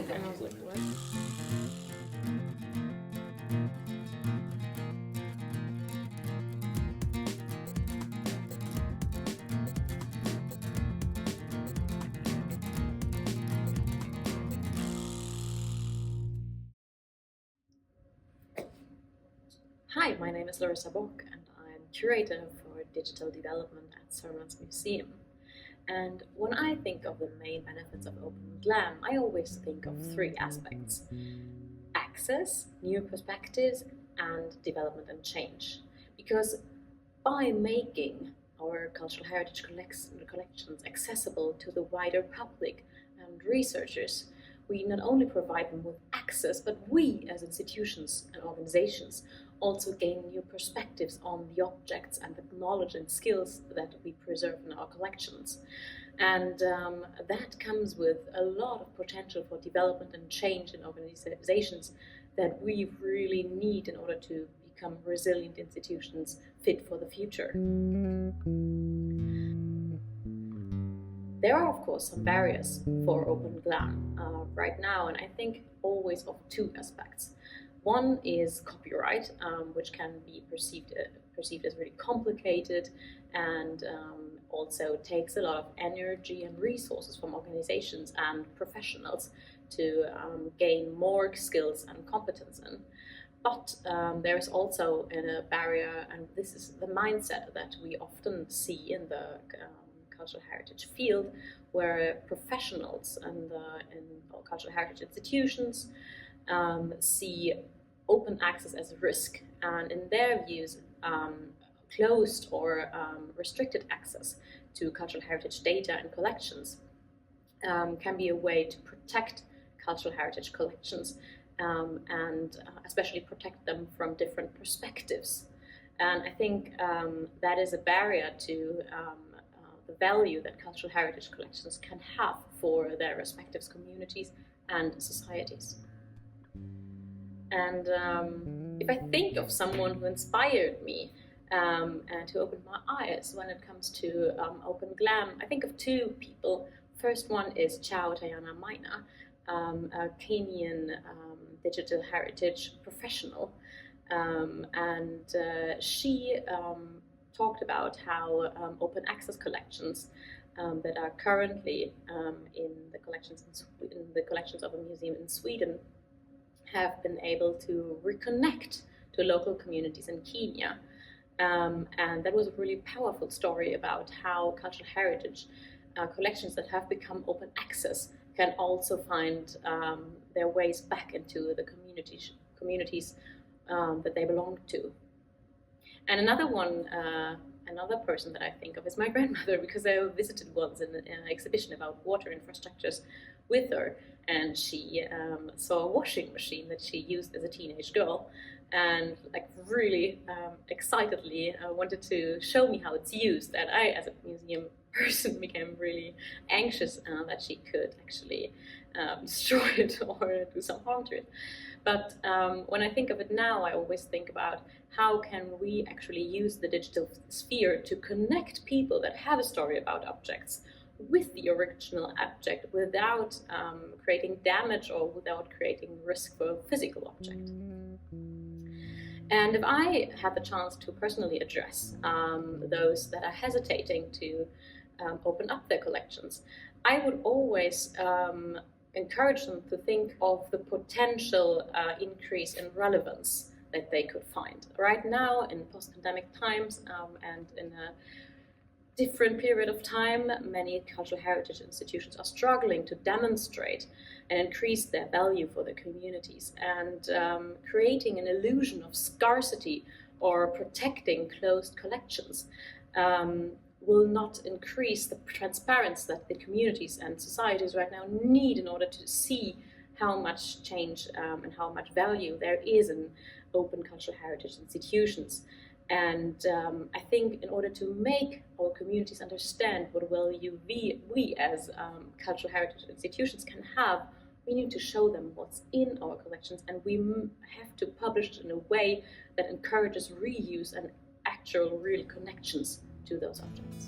And I was like, what? Hi, my name is Larissa Bock and I'm curator for digital development at Sörmlands Museum. And when I think of the main benefits of Open GLAM, I always think of three aspects: access, new perspectives, and development and change. Because by making our cultural heritage collections accessible to the wider public and researchers, we not only provide them with access, but we as institutions and organizations also gain new perspectives on the objects and the knowledge and skills that we preserve in our collections. And that comes with a lot of potential for development and change in organizations that we really need in order to become resilient institutions fit for the future. There are, of course, some barriers for Open GLAM right now, and I think always of two aspects. One is copyright, which can be perceived as really complicated and also takes a lot of energy and resources from organizations and professionals to gain more skills and competence in. But there is also a barrier, and this is the mindset that we often see in the cultural heritage field, where professionals in cultural heritage institutions see open access as a risk, and in their views, closed or restricted access to cultural heritage data and collections can be a way to protect cultural heritage collections and especially protect them from different perspectives. And I think that is a barrier to the value that cultural heritage collections can have for their respective communities and societies. And if I think of someone who inspired me and who opened my eyes when it comes to Open GLAM, I think of two people. First one is Chao Tayana Maina, a Kenyan digital heritage professional. And she talked about how open access collections that are currently in the collections of a museum in Sweden have been able to reconnect to local communities in Kenya. And that was a really powerful story about how cultural heritage collections that have become open access can also find their ways back into the communities that they belong to. And another person that I think of is my grandmother, because I visited once in an exhibition about water infrastructures with her, and she saw a washing machine that she used as a teenage girl, and like really excitedly wanted to show me how it's used. And I, as a museum person, became really anxious that she could actually destroy it or do some harm to it. But when I think of it now, I always think about how can we actually use the digital sphere to connect people that have a story about objects with the original object without creating damage or without creating risk for a physical object. And if I had the chance to personally address those that are hesitating to open up their collections, I would always encourage them to think of the potential increase in relevance that they could find. Right now, in post-pandemic times and in a different period of time, many cultural heritage institutions are struggling to demonstrate and increase their value for their communities, and creating an illusion of scarcity or protecting closed collections will not increase the transparency that the communities and societies right now need in order to see how much change and how much value there is in open cultural heritage institutions. And I think in order to make our communities understand what value we as cultural heritage institutions can have, we need to show them what's in our collections, and we have to publish it in a way that encourages reuse and actual real connections to those objects.